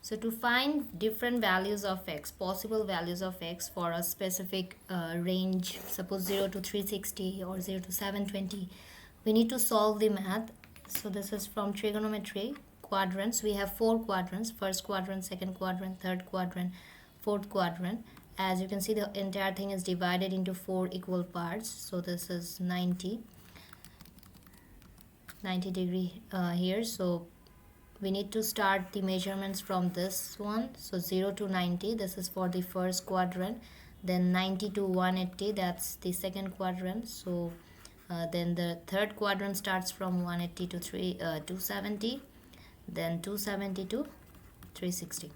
So to find different values of x, possible values of x for a specific range, suppose 0 to 360 or 0 to 720, we need to solve the math. So this is from trigonometry, quadrants. We have 4 quadrants: first quadrant, second quadrant, third quadrant, fourth quadrant. As you can see, the entire thing is divided into 4 equal parts. So this is 90 degree here. So we need to start the measurements from this one. So 0 to 90, this is for the first quadrant. Then 90 to 180, that's the second quadrant. So then the third quadrant starts from 180 to 270, then 270 to 360.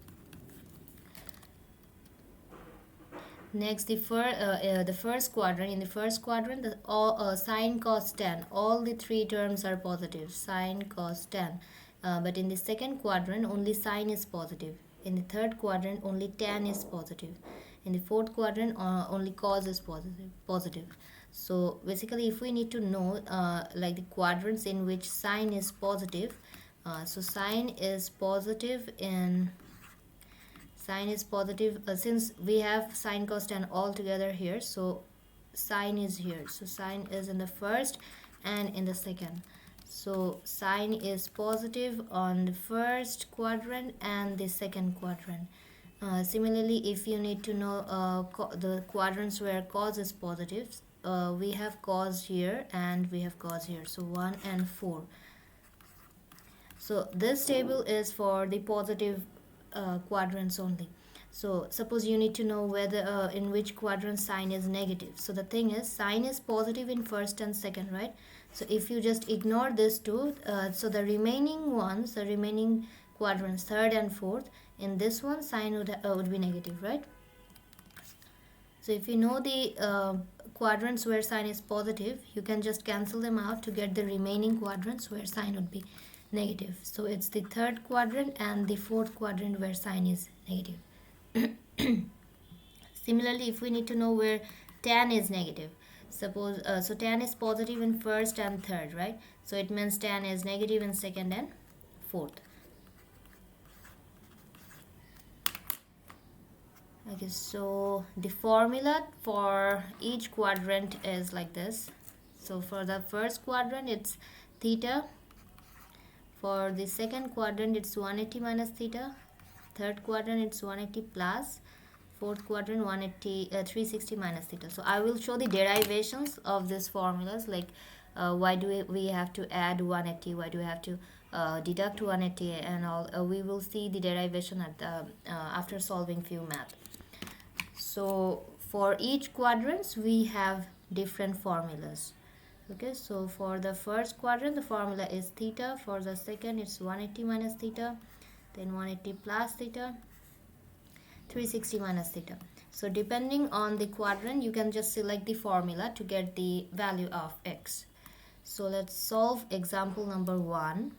Next, the first quadrant. In the first quadrant, the sine, cos, tan, all the 3 terms are positive: sine, cos, tan. But in the second quadrant, only sine is positive. In the third quadrant, only tan is positive. In the fourth quadrant, only cos is positive. So basically, if we need to know like the quadrants in which sine is positive, so sine is positive since we have sine, cos, tan all together here. So sine is here. So sine is in the first and in the second. So sine is positive on the first quadrant and the second quadrant. Similarly, if you need to know the quadrants where cos is positive, we have cos here and we have cos here. So 1 and 4. So this table is for the positive quadrants only. So suppose you need to know whether in which quadrant sine is negative. So the thing is, sine is positive in first and second, right? So if you just ignore this two, so the remaining ones, the remaining quadrants, third and fourth, in this one sine would be negative, right? So if you know the quadrants where sine is positive, you can just cancel them out to get the remaining quadrants where sine would be negative. So it's the third quadrant and the fourth quadrant where sine is negative. Similarly, if we need to know where tan is negative, suppose so tan is positive in first and third, right? So it means tan is negative in second and fourth. Okay, so the formula for each quadrant is like this. So for the first quadrant, it's theta. For the second quadrant, it's 180 minus theta. Third quadrant, it's 180 plus. Fourth quadrant, 360 minus theta. So I will show the derivations of these formulas, like why do we have to add 180, why do we have to deduct 180 and all. We will see the derivation at the after solving few math. So for each quadrants we have different formulas. Okay, so for the first quadrant the formula is theta. For the second it's 180 minus theta, then 180 plus theta, 360 minus theta. So depending on the quadrant you can just select the formula to get the value of x. So let's solve example number 1.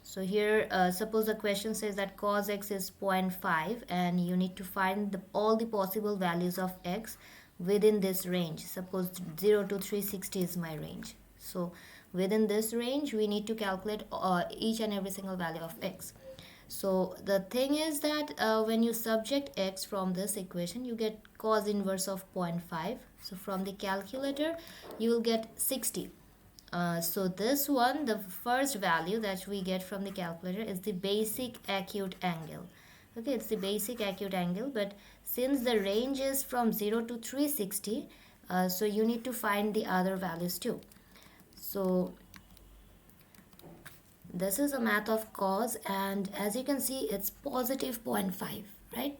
So here suppose the question says that cos x is 0.5 and you need to find all the possible values of x within this range. Suppose 0 to 360 is my range. So within this range we need to calculate each and every single value of x. So the thing is that when you subject x from this equation, you get cos inverse of 0.5. So from the calculator you will get 60. So this one, the first value that we get from the calculator is the basic acute angle. Okay, it's the basic acute angle, but since the range is from 0 to 360, so you need to find the other values too. So this is a math of cos, and as you can see it's positive 0.5, right?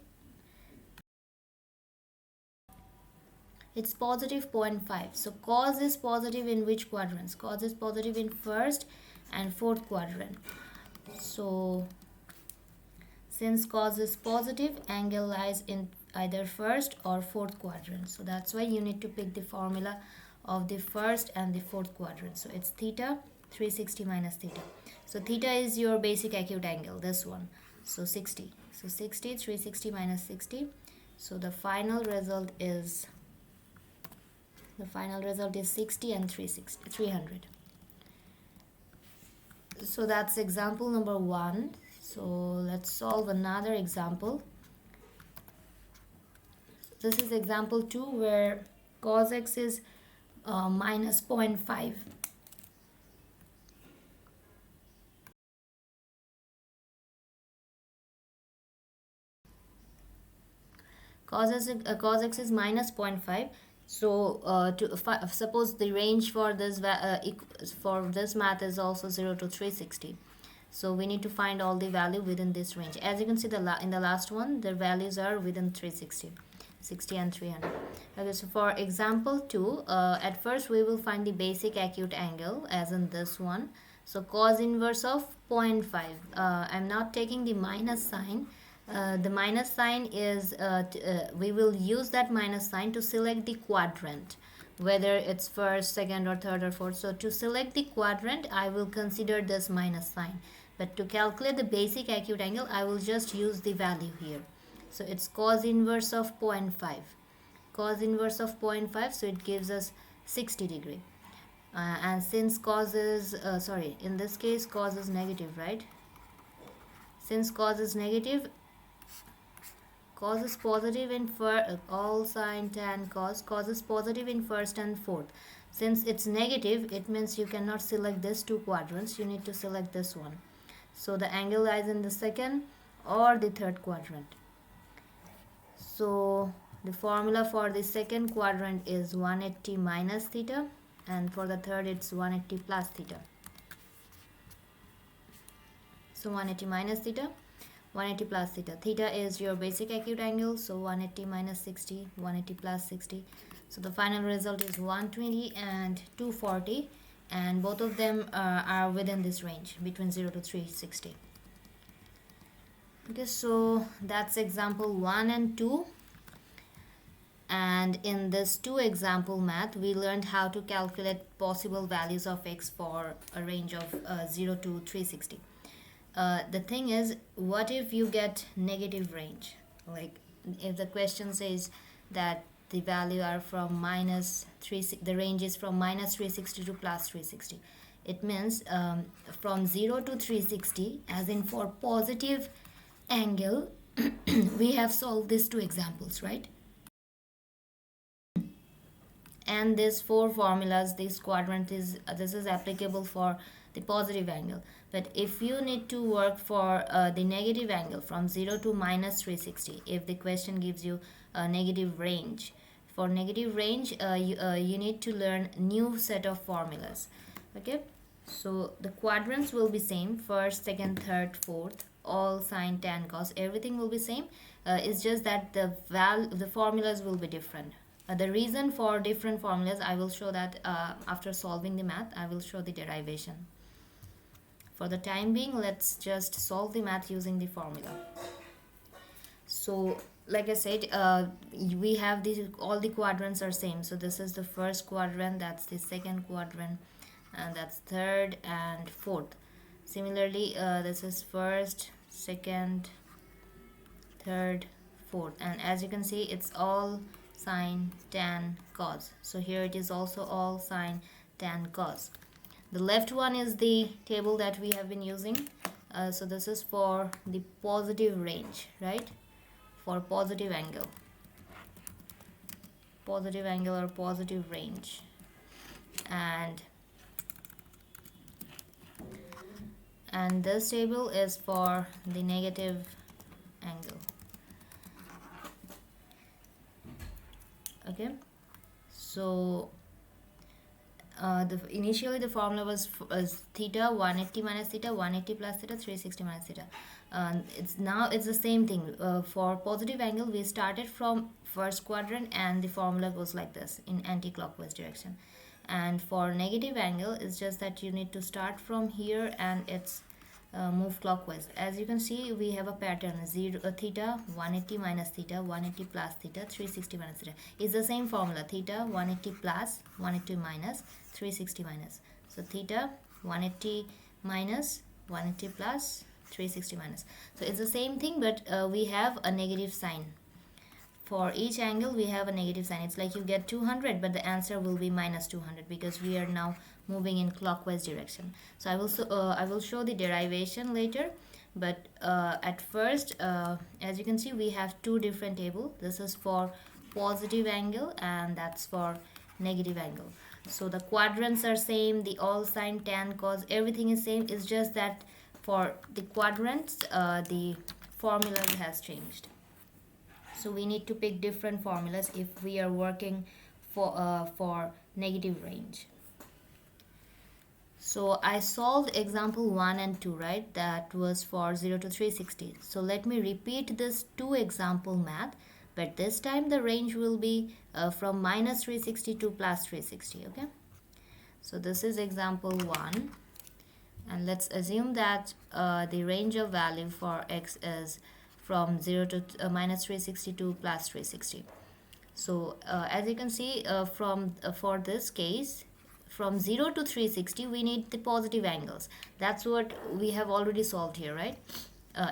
It's positive 0.5. So cos is positive in which quadrants? Cos is positive in first and fourth quadrant. So since cos is positive, angle lies in either first or fourth quadrant. So that's why you need to pick the formula of the first and the fourth quadrant. So it's theta 360 minus theta. So theta is your basic acute angle, this one. So 60. So 60, 360 minus 60. So the final result is 60 and 300. So that's example number 1. So let's solve another example. This is example 2 where cos x is minus 0.5. Cos x is minus 0.5. So suppose the range for this math is also 0 to 360. So we need to find all the value within this range. As you can see, in the last one, the values are within 360, 60 and 300. Okay, so for example 2, at first we will find the basic acute angle, as in this one. So cos inverse of 0.5. I'm not taking the minus sign. The minus sign is, we will use that minus sign to select the quadrant, whether it's first, second or third or fourth. So to select the quadrant, I will consider this minus sign. But to calculate the basic acute angle, I will just use the value here. So it's cos inverse of 0.5. Cos inverse of 0.5, so it gives us 60 degree. And since cos is, in this case cos is negative, right? Since cos is negative, cos is positive in all sine tan cos is positive in first and fourth. Since it's negative, it means you cannot select these two quadrants, you need to select this one. So the angle lies in the second or the third quadrant. So the formula for the second quadrant is 180 minus theta, and for the third it's 180 plus theta. So 180 minus theta, 180 plus theta. Theta is your basic acute angle, so 180 minus 60, 180 plus 60. So the final result is 120 and 240, and both of them are within this range, between 0 to 360. Okay, so that's example 1 and 2. And in this 2 example math, we learned how to calculate possible values of x for a range of 0 to 360. The thing is, what if you get negative range? Like if the question says that the value are from minus 3, the range is from minus 360 to plus 360. It means from 0 to 360, as in for positive angle, we have solved these 2 examples, right? And these 4 formulas, this quadrant is, this is applicable for the positive angle. But if you need to work for the negative angle from 0 to minus 360, if the question gives you a negative range, for negative range you need to learn new set of formulas. Okay, so the quadrants will be same, first, second, third, fourth, all sine, tan, cos, everything will be same. It's just that the formulas will be different. The reason for different formulas, I will show that after solving the math. I will show the derivation. For the time being, let's just solve the math using the formula. So like I said, we have these, all the quadrants are same. So this is the first quadrant, that's the second quadrant, and that's third and fourth. Similarly, this is first, second, third, fourth, and as you can see, it's all sine, tan, cos. So here it is also all sine, tan, cos. The left one is the table that we have been using. So this is for the positive range, right? For positive angle or positive range. And this table is for the negative angle. Okay, so initially the formula was theta 180 minus theta, 180 plus theta, 360 minus theta. It's the same thing. For positive angle, we started from first quadrant and the formula goes like this in anti-clockwise direction. And for negative angle, it's just that you need to start from here and it's move clockwise. As you can see, we have a pattern: theta 180 minus theta, 180 plus theta, 360 minus theta. It's the same formula: theta 180 plus, 180 minus, 360 minus. So theta 180 minus, 180 plus, 360 minus. So it's the same thing, but we have a negative sign. For each angle we have a negative sign. It's like you get 200, but the answer will be minus 200 because we are now moving in clockwise direction. So I will show the derivation later, but at first, as you can see, we have two different tables. This is for positive angle and that's for negative angle. So the quadrants are same, the all sine, tan, cos, everything is same. It's just that for the quadrants, the formula has changed. So we need to pick different formulas if we are working for negative range. So I solved example 1 and 2, right? That was for 0 to 360. So let me repeat this 2 example math, but this time the range will be from minus 360 to plus 360, okay? So this is example 1, and let's assume that the range of value for x is from 0 to minus 360 to plus 360. So as you can see, for this case, from 0 to 360 we need the positive angles. That's what we have already solved here, right?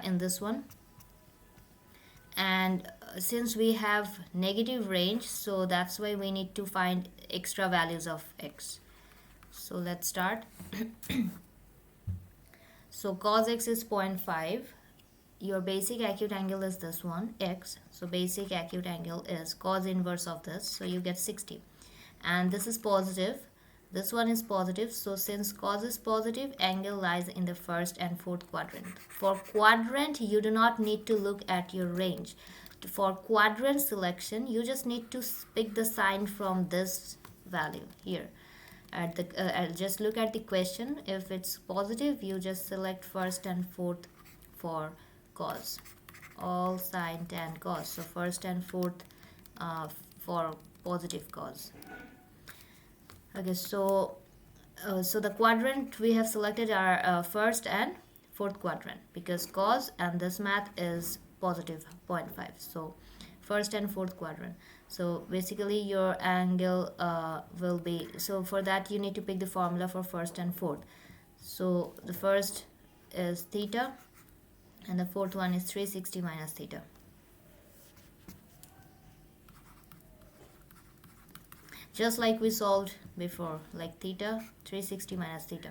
In this one. And since we have negative range, so that's why we need to find extra values of x. So let's start. So cos x is 0.5. Your basic acute angle is this one, x. So basic acute angle is cos inverse of this, so you get 60. And this is positive. This one is positive. So since cos is positive, angle lies in the first and fourth quadrant. For quadrant, you do not need to look at your range. For quadrant selection, you just need to pick the sign from this value here. Just look at the question. If it's positive, you just select first and fourth for cos, all sine, tan, cos. So first and fourth for positive cos. Okay, so the quadrant we have selected are first and fourth quadrant, because cos and this math is positive 0.5. So first and fourth quadrant. So basically your angle will be, so for that you need to pick the formula for first and fourth. So the first is theta and the fourth one is 360 minus theta. Just like we solved before, like theta, 360 minus theta.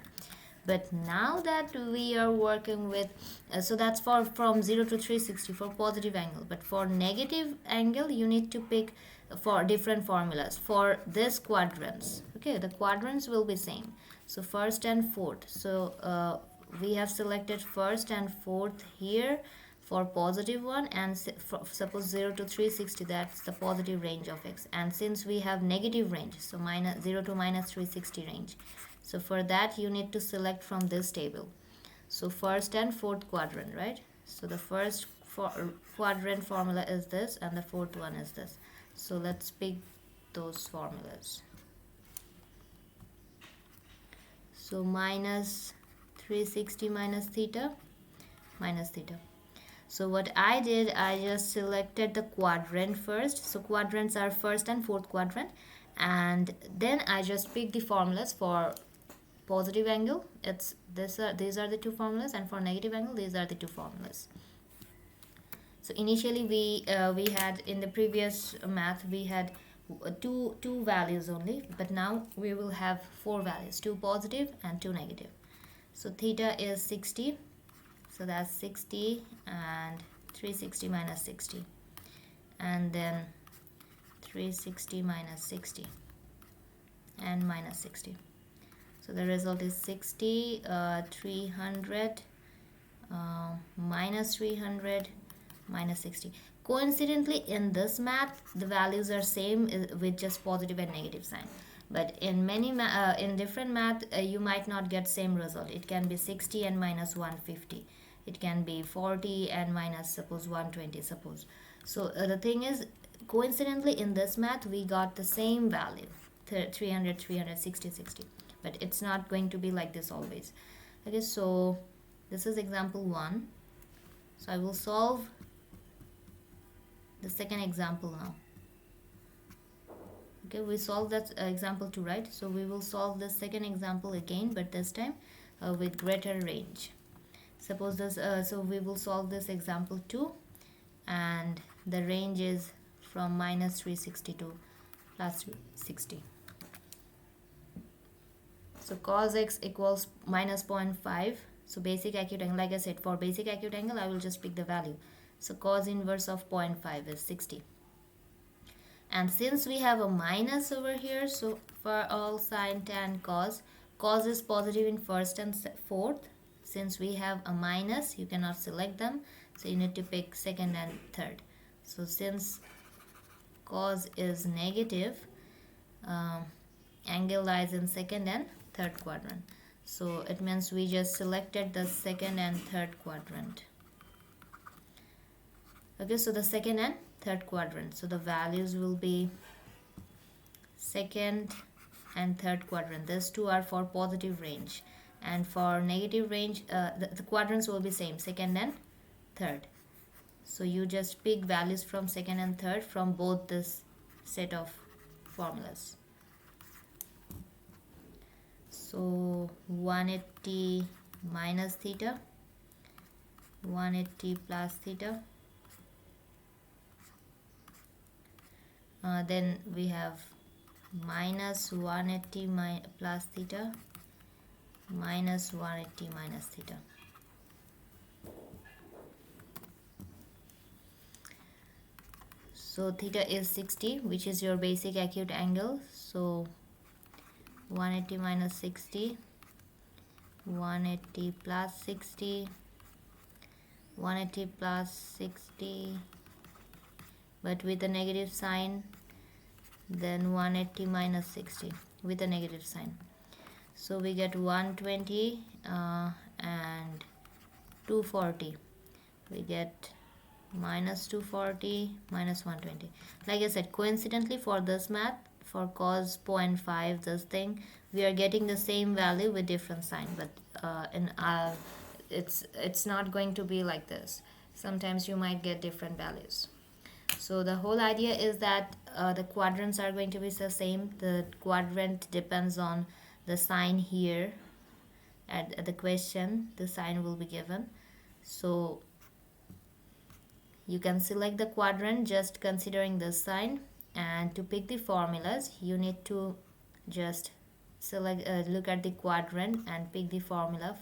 But now that we are working with, so that's for from 0 to 360 for positive angle. But for negative angle, you need to pick for different formulas. For this quadrants, okay, the quadrants will be same. So first and fourth. So we have selected first and fourth here for positive one, and suppose 0 to 360, that's the positive range of x. And since we have negative range, so minus 0 to minus 360 range, so for that you need to select from this table. So first and fourth quadrant, right? So the first quadrant formula is this and the fourth one is this. So let's pick those formulas. So minus 360 minus theta, minus theta. So what I did, I just selected the quadrant first. So quadrants are first and fourth quadrant, and then I just picked the formulas. For positive angle, it's these are the two formulas, and for negative angle, these are the two formulas. So initially we had, in the previous math we had two values only, but now we will have 4 values, 2 positive and 2 negative. So theta is 60. So that's 60 and 360 minus 60, and then 360 minus 60 and minus 60. So the result is 60, 300, minus 300, minus 60. Coincidentally, in this math, the values are same with just positive and negative sign. But in many in different math, you might not get same result. It can be 60 and minus 150. It can be 40 and minus suppose 120 suppose. So the thing is, coincidentally in this math we got the same value, 300, 360, 60. But it's not going to be like this always. Okay, so this is example 1. So I will solve the second example now. Okay, we solved that example 2, right? So we will solve the second example again, but this time with greater range. Suppose this, so we will solve this example 2, and the range is from minus 360 to plus 360. So cos x equals minus 0.5. So basic acute angle, like I said, for basic acute angle I will just pick the value. So cos inverse of 0.5 is 60. And since we have a minus over here, so for all sine, tan, cos is positive in first and fourth. Since we have a minus, you cannot select them, so you need to pick second and third. So since cos is negative, angle lies in second and third quadrant. So it means we just selected the second and third quadrant. Okay, so the second and third quadrant, so the values will be second and third quadrant. These two are for positive range, and for negative range the quadrants will be same, second and third. So you just pick values from second and third from both this set of formulas. So 180 minus theta, 180 plus theta, then we have minus 180 plus theta, minus 180 minus theta. So theta is 60, which is your basic acute angle. So 180 minus 60, 180 plus 60, 180 plus 60, but with a negative sign, then 180 minus 60 with a negative sign. So we get 120 and 240. We get minus 240 minus 120. Like I said, coincidentally for this math, for cos 0.5, this thing, we are getting the same value with different sign, but it's not going to be like this. Sometimes you might get different values. So the whole idea is that the quadrants are going to be the same. The quadrant depends on the sign here. At the question, the sign will be given. So you can select the quadrant just considering this sign, and to pick the formulas you need to just select look at the quadrant and pick the formula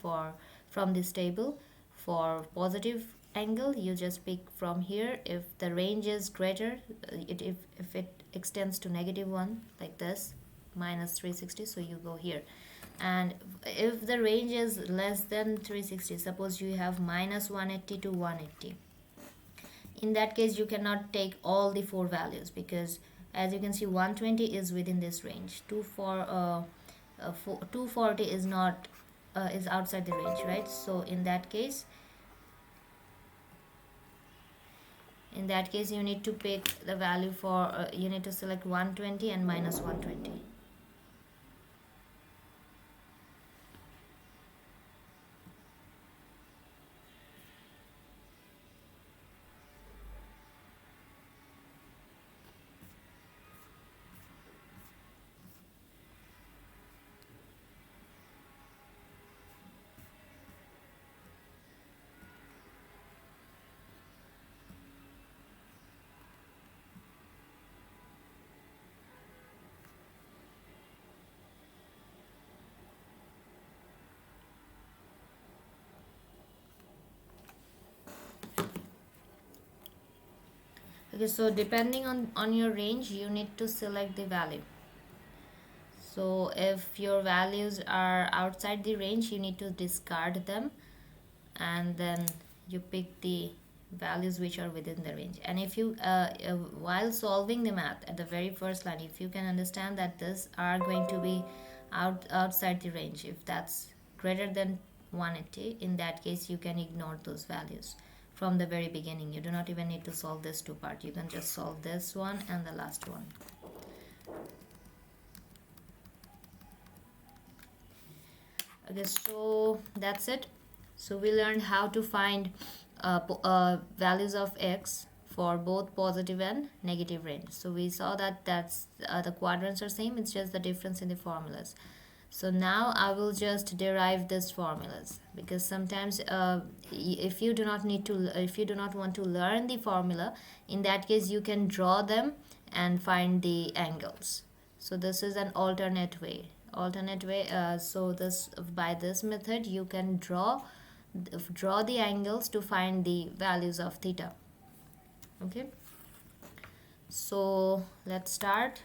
from this table. For positive angle you just pick from here. If the range is greater, if it extends to -1 like this, minus 360, so you go here. And if the range is less than 360, suppose you have minus 180 to 180, in that case you cannot take all the four values, because as you can see 120 is within this range, 240 is not is outside the range, right? So in that case you need to pick the value for you need to select 120 and minus 120. Okay, so depending on your range you need to select the value. So if your values are outside the range you need to discard them, and then you pick the values which are within the range. And if you while solving the math at the very first line, if you can understand that these are going to be outside the range, if that's greater than 180, in that case you can ignore those values from the very beginning. You do not even need to solve this two part, you can just solve this one and the last one. Okay, so that's it. So we learned how to find values of x for both positive and negative range. So we saw that the quadrants are same, it's just the difference in the formulas. So now I will just derive these formulas, because sometimes if you do not want to learn the formula, in that case you can draw them and find the angles. So this is an alternate way. So this, by this method you can draw draw the angles to find the values of theta. Okay, so let's start.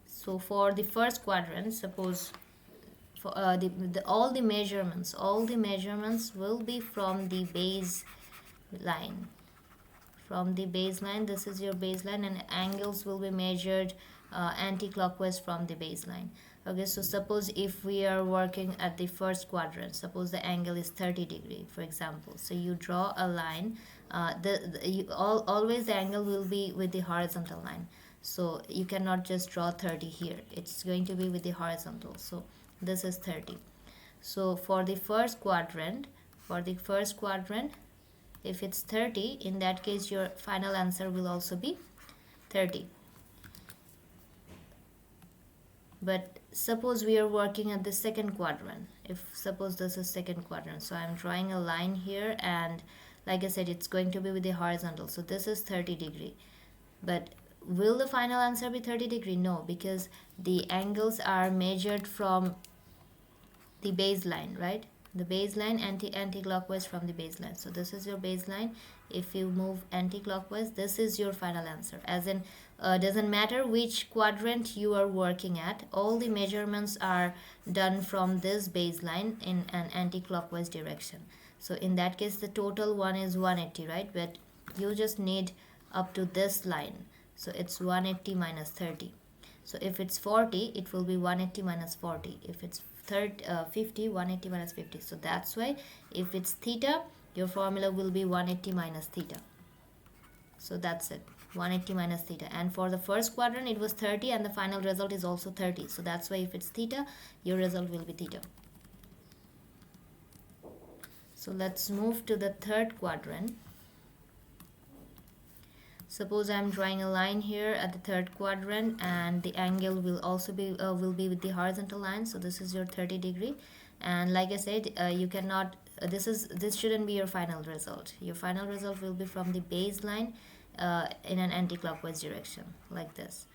So for the first quadrant, suppose for all the measurements will be from the baseline. From the baseline, this is your baseline, and angles will be measured anti-clockwise from the baseline. Okay, so suppose if we are working at the first quadrant, suppose the angle is 30 degree, for example. So you draw a line. Always the angle will be with the horizontal line. So you cannot just draw 30 here. It's going to be with the horizontal. So this is 30. So for the first quadrant, if it's 30, in that case your final answer will also be 30. But suppose we are working at the second quadrant. If suppose this is second quadrant, so I'm drawing a line here, and like I said, it's going to be with the horizontal. So this is 30 degree. But will the final answer be 30 degree? No, because the angles are measured from the baseline, right? The baseline anti-clockwise from the baseline. So this is your baseline. If you move anti-clockwise, this is your final answer. As in, doesn't matter which quadrant you are working at, all the measurements are done from this baseline in an anti-clockwise direction. So in that case, the total one is 180, right? But you just need up to this line. So it's 180 minus 30. So if it's 40, it will be 180 minus 40. If it's 50, 180 minus 50. So that's why if it's theta, your formula will be 180 minus theta. So that's it, 180 minus theta. And for the first quadrant, it was 30, and the final result is also 30. So that's why if it's theta, your result will be theta. So let's move to the third quadrant. Suppose I'm drawing a line here at the third quadrant, and the angle will also be with the horizontal line. So this is your 30 degree, and like I said, you cannot. This shouldn't be your final result. Your final result will be from the baseline in an anti-clockwise direction, like this.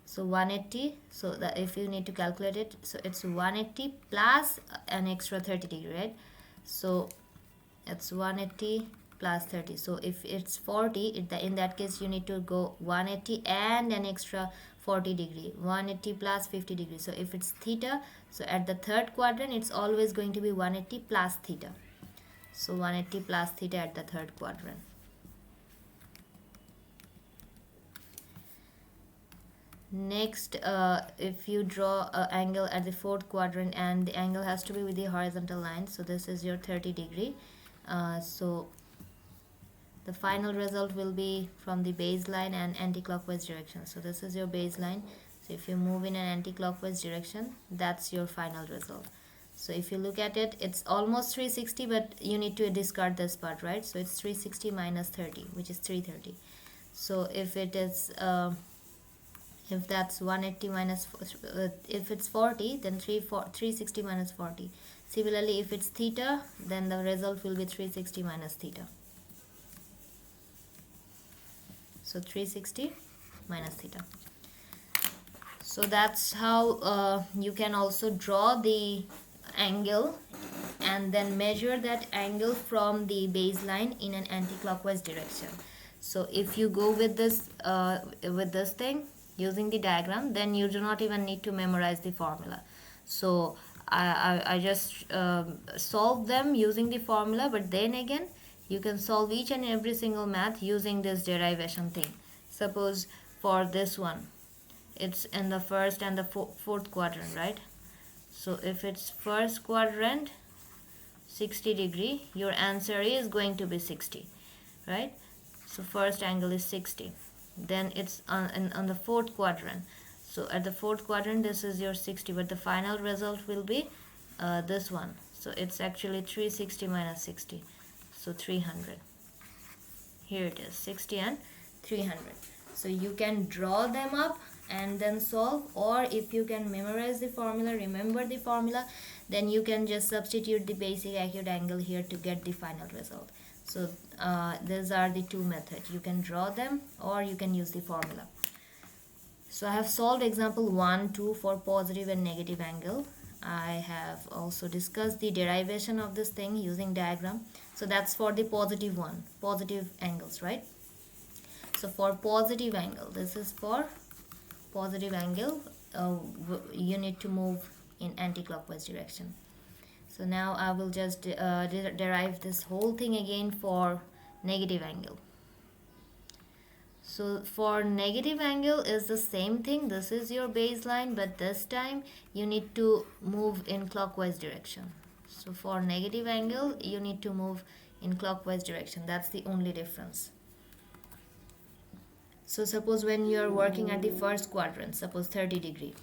So 180. So that if you need to calculate it, so it's 180 plus an extra 30 degree, right? So it's 180 plus 30. So if it's 40, in that case you need to go 180 and an extra 40 degree, 180 plus 50 degrees. So if it's theta, so at the third quadrant, it's always going to be 180 plus theta. So 180 plus theta at the third quadrant. Next, if you draw an angle at the fourth quadrant, and the angle has to be with the horizontal line, so this is your 30 degree. So the final result will be from the baseline and anti-clockwise direction. So this is your baseline. So if you move in an anti-clockwise direction, that's your final result. So if you look at it, it's almost 360, but you need to discard this part, right? So it's 360 minus 30, which is 330. So if it is if that's 180 minus if it's 40, then 360 minus 40. Similarly, if it's theta, then the result will be 360 minus theta. So 360 minus theta. So that's how you can also draw the angle and then measure that angle from the baseline in an anti-clockwise direction. So if you go with this thing using the diagram, then you do not even need to memorize the formula. So I just solve them using the formula, but then again you can solve each and every single math using this derivation thing. Suppose for this one, it's in the first and the fourth quadrant, right? So if it's first quadrant, 60 degree, your answer is going to be 60, right? So first angle is 60. Then it's on the fourth quadrant. So at the fourth quadrant, this is your 60, but the final result will be this one. So it's actually 360 minus 60. So 300. Here it is, 60 and 300. So you can draw them up and then solve, or if you can memorize the formula, remember the formula, then you can just substitute the basic acute angle here to get the final result. So these are the two methods. You can draw them or you can use the formula. So I have solved example 1, 2 for positive and negative angle. I have also discussed the derivation of this thing using diagram. So that's for the positive one, positive angles, right? So for positive angle, this is for positive angle, you need to move in anti-clockwise direction. So now I will just derive this whole thing again for negative angle. So for negative angle is the same thing. This is your baseline, but this time you need to move in clockwise direction. So for negative angle, you need to move in clockwise direction. That's the only difference. So suppose when you are working at the first quadrant, suppose 30°,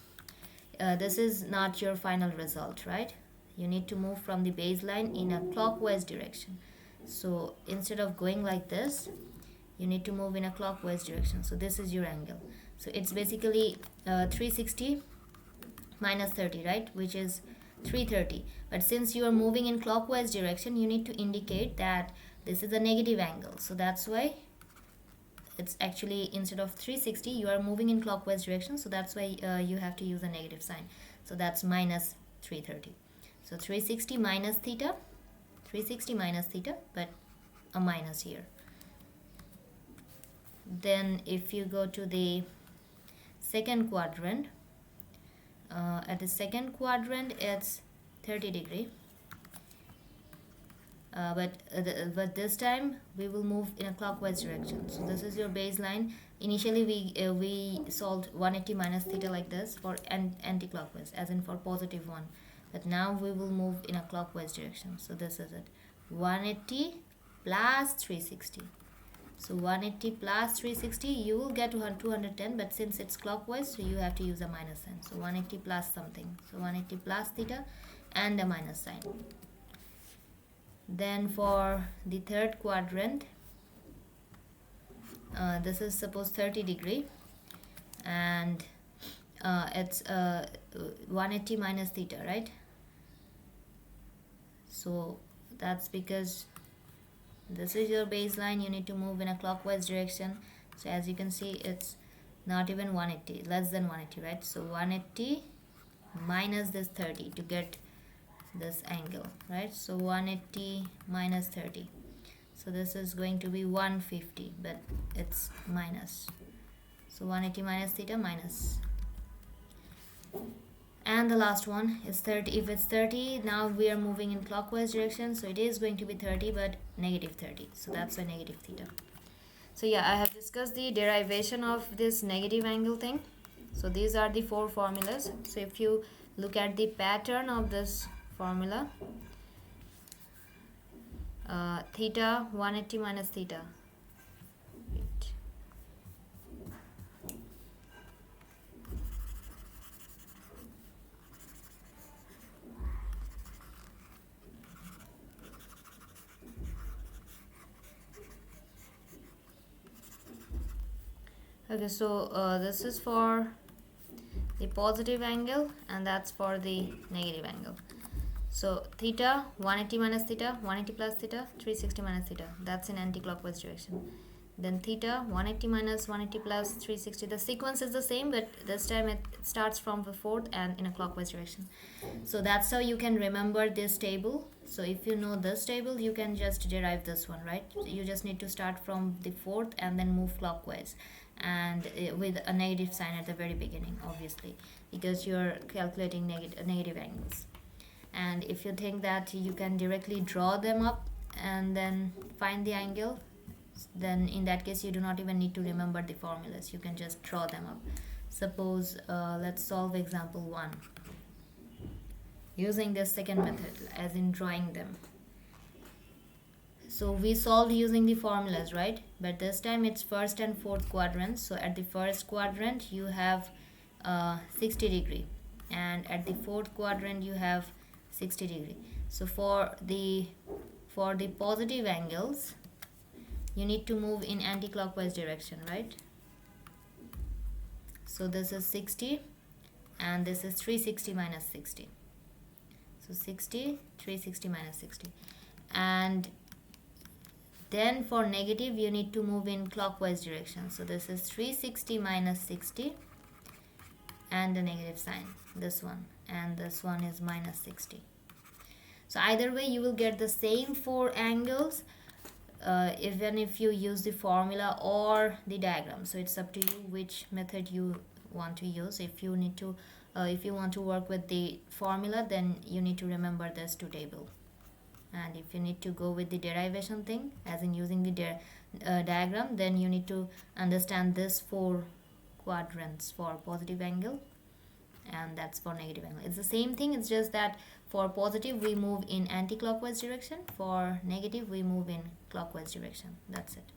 this is not your final result, right? You need to move from the baseline in a clockwise direction. So instead of going like this, you need to move in a clockwise direction. So this is your angle. So it's basically 360 minus 30, right, which is 330. But since you are moving in clockwise direction, you need to indicate that this is a negative angle. So that's why it's actually, instead of 360, you are moving in clockwise direction. So that's why you have to use a negative sign. So that's minus 330. So 360 minus theta, 360 minus theta, but a minus here. Then if you go to the second quadrant, at the second quadrant it's 30°, but this time we will move in a clockwise direction. So this is your baseline. Initially we solved 180 minus theta like this for anti-clockwise, as in for positive one, but now we will move in a clockwise direction. So this is it, 180 plus 360. So 180 plus 360, you will get 210, but since it's clockwise, so you have to use a minus sign. So 180 plus something. So 180 plus theta and a minus sign. Then for the third quadrant, this is suppose 30°, and it's 180 minus theta, right? So that's because this is your baseline. You need to move in a clockwise direction. So as you can see, it's not even 180, less than 180, right? So 180 minus this 30 to get this angle, right? So 180 minus 30, so this is going to be 150, but it's minus. So 180 minus theta minus. And the last one is 30. If it's 30, now we are moving in clockwise direction, so it is going to be 30 but negative 30. So that's a negative theta. So yeah, I have discussed the derivation of this negative angle thing. So these are the 4 formulas. So if you look at the pattern of this formula, theta 180 minus theta. Okay, so this is for the positive angle and that's for the negative angle. So theta 180 minus theta, 180 plus theta, 360 minus theta, that's in anti-clockwise direction. Then theta 180 minus 180 plus 360, the sequence is the same, but this time it starts from the fourth and in a clockwise direction. So that's how you can remember this table. So if you know this table, you can just derive this one, right? You just need to start from the fourth and then move clockwise, and with a negative sign at the very beginning, obviously, because you're calculating negative angles. And if you think that you can directly draw them up and then find the angle, then in that case you do not even need to remember the formulas, you can just draw them up. Suppose let's solve example 1 using this second method, as in drawing them. So we solved using the formulas, right? But this time it's first and fourth quadrants. So at the first quadrant you have 60°, and at the fourth quadrant you have 60°. So for the positive angles, you need to move in anti-clockwise direction, right? So this is 60 and this is 360 minus 60. So 60, 360 minus 60. And then for negative, you need to move in clockwise direction. So this is 360 minus 60 and a negative sign, this one, and this one is minus 60. So either way you will get the same four angles, even if you use the formula or the diagram. So it's up to you which method you want to use. If you want to work with the formula, then you need to remember this two table. And if you need to go with the derivation thing, as in using the diagram, then you need to understand this four quadrants for positive angle, and that's for negative angle. It's the same thing, it's just that for positive we move in anti-clockwise direction, for negative we move in clockwise direction. That's it.